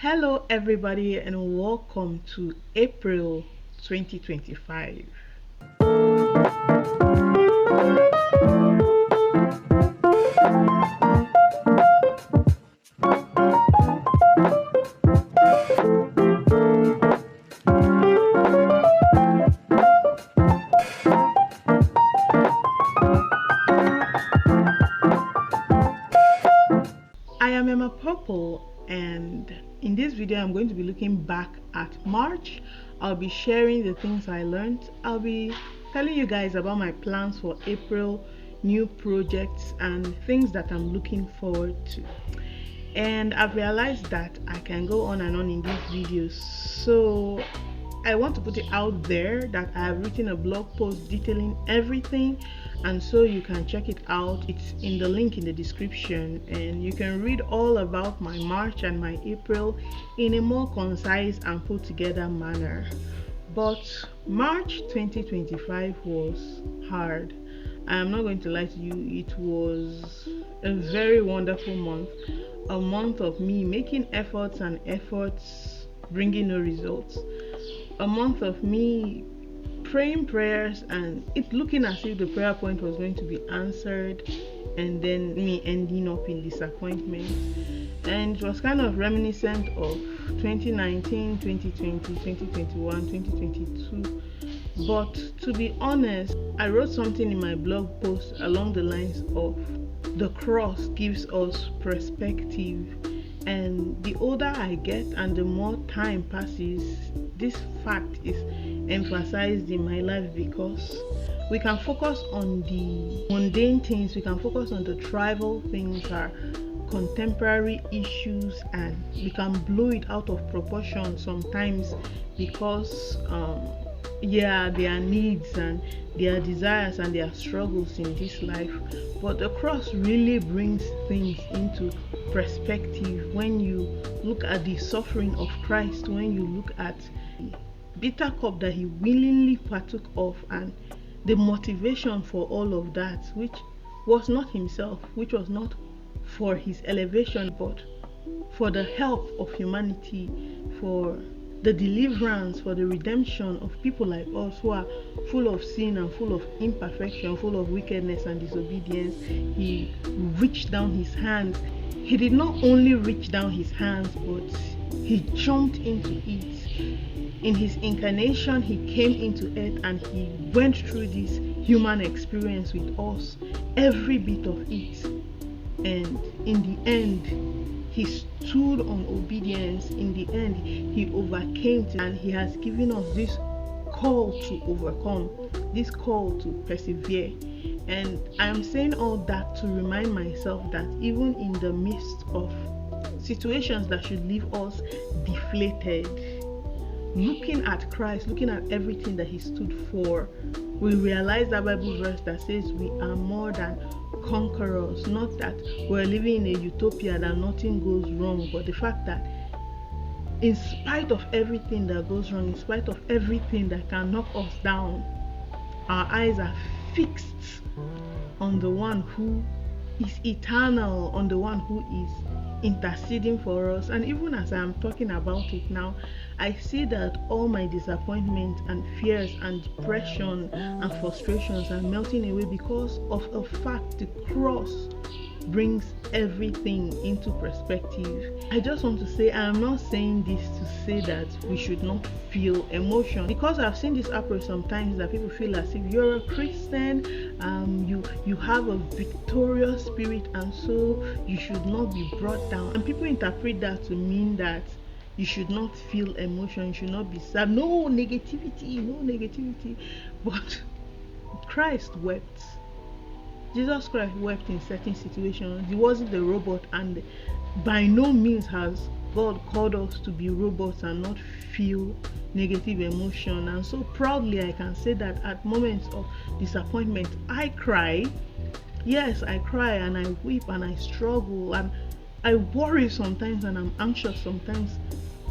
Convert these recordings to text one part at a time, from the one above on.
Hello, everybody, and welcome to April 2025. I am Emma Purple, and in this video, I'm going to be looking back at March. I'll be sharing the things I learned. I'll be telling you guys about my plans for April, new projects, and things that I'm looking forward to. And I've realized that I can go on and on in these videos, so I want to put it out there that I have written a blog post detailing everything, and so you can check it out. It's in the link in the description, and you can read all about my March and my April in a more concise and put together manner. But March 2025 was hard. I am not going to lie to you, it was a very wonderful month. A month of me making efforts and efforts, bringing no results. A month of me praying prayers and it looking as if the prayer point was going to be answered, and then me ending up in disappointment. And it was kind of reminiscent of 2019, 2020, 2021, 2022. But to be honest, I wrote something in my blog post along the lines of the cross gives us perspective, and the older I get and the more time passes, this fact is emphasized in my life, because we can focus on the mundane things, we can focus on the trivial things, our contemporary issues, and we can blow it out of proportion sometimes because their needs and their desires and their struggles in this life. But the cross really brings things into perspective when you look at the suffering of Christ, when you look at the bitter cup that he willingly partook of, and the motivation for all of that, which was not himself, which was not for his elevation, but for the help of humanity, for the deliverance, for the redemption of people like us who are full of sin and full of imperfection, full of wickedness and disobedience. He reached down his hands. He did not only reach down his hands, but he jumped into it. In his incarnation, he came into earth and he went through this human experience with us, every bit of it. And in the end, he stood on obedience. In the end, he overcame it, and he has given us this call to overcome, this call to persevere. And I'm saying all that to remind myself that even in the midst of situations that should leave us deflated, looking at Christ, looking at everything that he stood for, we realize that Bible verse that says we are more than conquerors. Not that we're living in a utopia that nothing goes wrong, but the fact that in spite of everything that goes wrong, in spite of everything that can knock us down, our eyes are fixed on the one who is eternal, on the one who is interceding for us. And even as I'm talking about it now, I see that all my disappointment and fears and depression and frustrations are melting away because of a fact: the cross brings everything into perspective. I just want to say, I am not saying this to say that we should not feel emotion, because I've seen this approach sometimes, that people feel as if you're a Christian, you have a victorious spirit, and so you should not be brought down. And people interpret that to mean that you should not feel emotion, you should not be sad, no negativity. But Christ wept. Jesus Christ wept in certain situations. He wasn't a robot, and by no means has God called us to be robots and not feel negative emotion. And so proudly I can say that at moments of disappointment, I cry. Yes, I cry and I weep and I struggle and I worry sometimes and I'm anxious sometimes.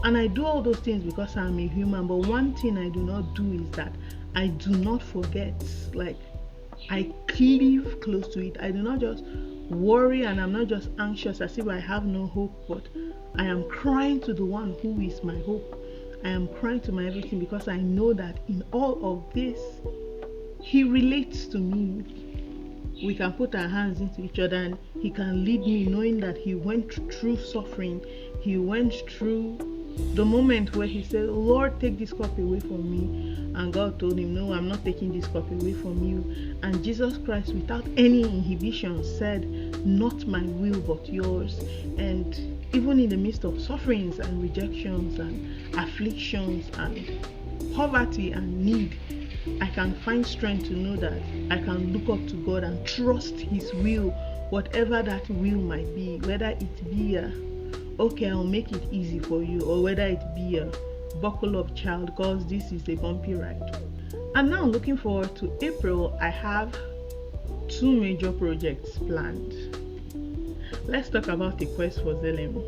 And I do all those things because I'm a human. But one thing I do not do is that I do not forget. Like, I cleave close to it. I do not just worry and I'm not just anxious as if I have no hope, but I am crying to the one who is my hope. I am crying to my everything, because I know that in all of this, he relates to me. We can put our hands into each other and he can lead me, knowing that he went through suffering. He went through the moment where he said, Lord, take this cup away from me. And God told him, no, I'm not taking this cup away from you. And Jesus Christ, without any inhibition, said, not my will but yours. And even in the midst of sufferings and rejections and afflictions and poverty and need, I can find strength to know that I can look up to God and trust his will, whatever that will might be, whether it be okay, I'll make it easy for you, or whether it be a buckle up, child, because this is a bumpy ride. And now, looking forward to April, I have 2 major projects planned. Let's talk about A Quest for Zelem.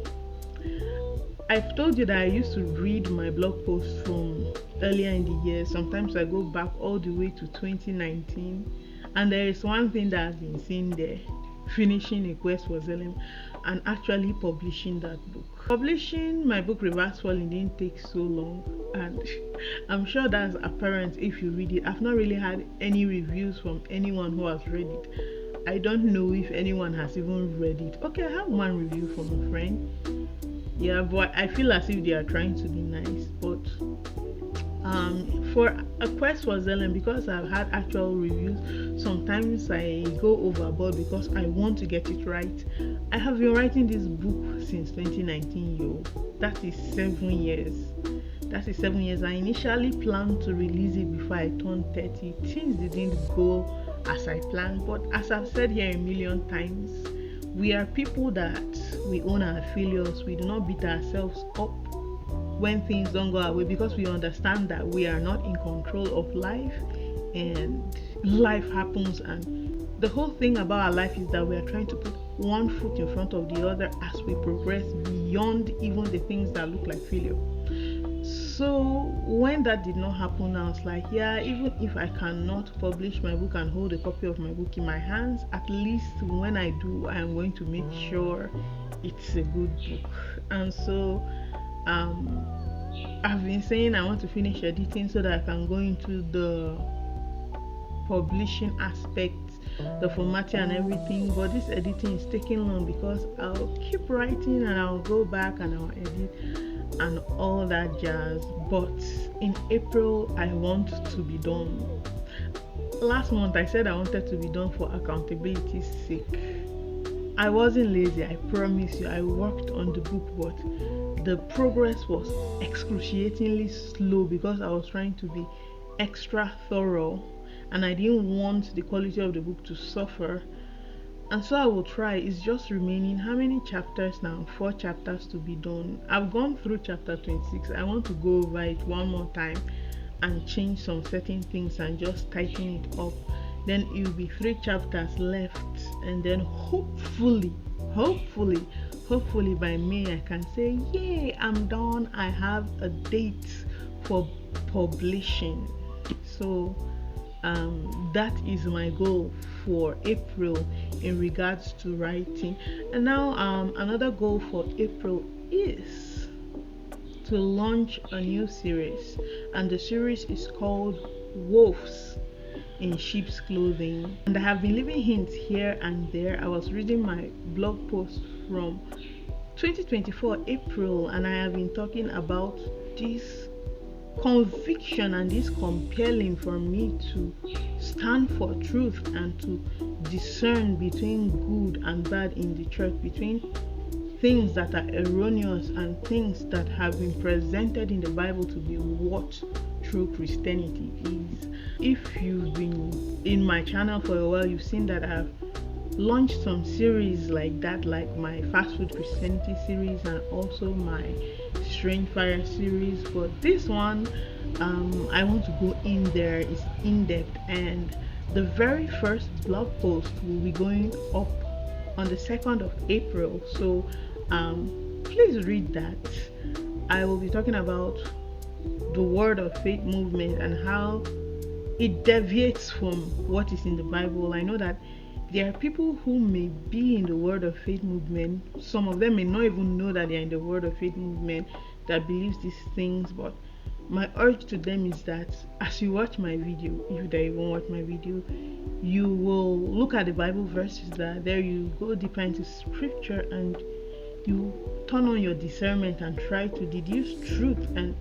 I've told you that I used to read my blog posts from earlier in the year. Sometimes I go back all the way to 2019, and there is one thing that has been seen there: finishing A Quest for Zelem and actually publishing that book. Publishing my book Reverse Falling didn't take so long, and I'm sure that's apparent if you read it. I've not really had any reviews from anyone who has read it. I don't know if anyone has even read it. Okay, I have one review from a friend. Yeah, but I feel as if they are trying to be nice. But for A Quest for Zelem, because I've had actual reviews, sometimes I go overboard because I want to get it right. I have been writing this book since 2019, yo. That is 7 years. That is 7 years. I initially planned to release it before I turned 30. Things didn't go as I planned, but as I've said here a million times, we are people that we own our failures. We do not beat ourselves up when things don't go our way, because we understand that we are not in control of life, and life happens. And the whole thing about our life is that we are trying to put one foot in front of the other as we progress beyond even the things that look like failure. So when that did not happen, I was like, yeah, even if I cannot publish my book and hold a copy of my book in my hands, at least when I do, I am going to make sure it's a good book. And so I've been saying I want to finish editing so that I can go into the publishing aspect, the formatting and everything. But this editing is taking long because I'll keep writing and I'll go back and I'll edit and all that jazz. But in April, I want to be done. Last month I said I wanted to be done for accountability's sake. I wasn't lazy, I promise you. I worked on the book, but the progress was excruciatingly slow because I was trying to be extra thorough and I didn't want the quality of the book to suffer. And so I will try. It's just remaining how many chapters now? 4 chapters to be done. I've gone through chapter 26. I want to go over it one more time and change some certain things and just tighten it up. Then it will be 3 chapters left, and then hopefully by May I can say, yay, I'm done. I have a date for publishing. So that is my goal for April in regards to writing. And now another goal for April is to launch a new series, and the series is called Wolves in Sheep's Clothing. And I have been leaving hints here and there. I was reading my blog post from 2024 April, and I have been talking about this conviction and this compelling for me to stand for truth and to discern between good and bad in the church, between things that are erroneous and things that have been presented in the Bible to be what true Christianity is. If you've been in my channel for a while, you've seen that I've launched some series like that, like my Fast Food Christianity series and also my Strange Fire series. But this one, I want to go in there. It's in depth, and the very first blog post will be going up on the 2nd of April. So please read that. I will be talking about the Word of Faith movement and how it deviates from what is in the Bible. I know that There are people who may be in the Word of Faith movement. Some of them may not even know that they are in the Word of Faith movement that believes these things, but my urge to them is that as you watch my video, if they even watch my video, you will look at the Bible verses that are there, you go deeper into scripture, and you turn on your discernment and try to deduce truth and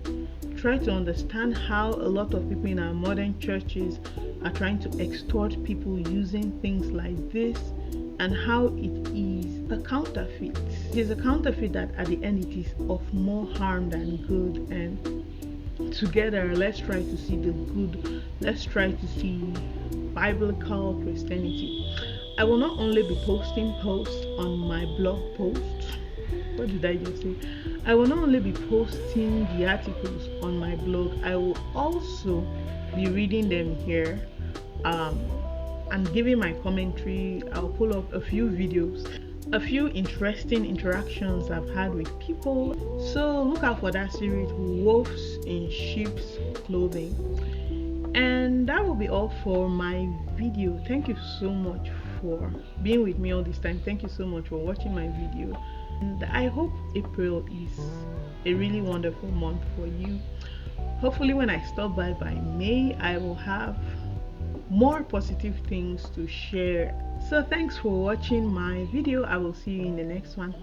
try to understand how a lot of people in our modern churches are trying to extort people using things like this, and how it is a counterfeit. It is a counterfeit that at the end it is of more harm than good, and together let's try to see the good. Let's try to see biblical Christianity. I will not only be posting posts on my blog post. What did I just say? I will not only be posting the articles on my blog, I will also be reading them here and giving my commentary. I'll pull up a few videos, a few interesting interactions I've had with people. So look out for that series, Wolves in Sheep's Clothing. And that will be all for my video. Thank you so much for being with me all this time. Thank you so much for watching my video. And I hope April is a really wonderful month for you. Hopefully when I stop by May, I will have more positive things to share. So thanks for watching my video. I will see you in the next one.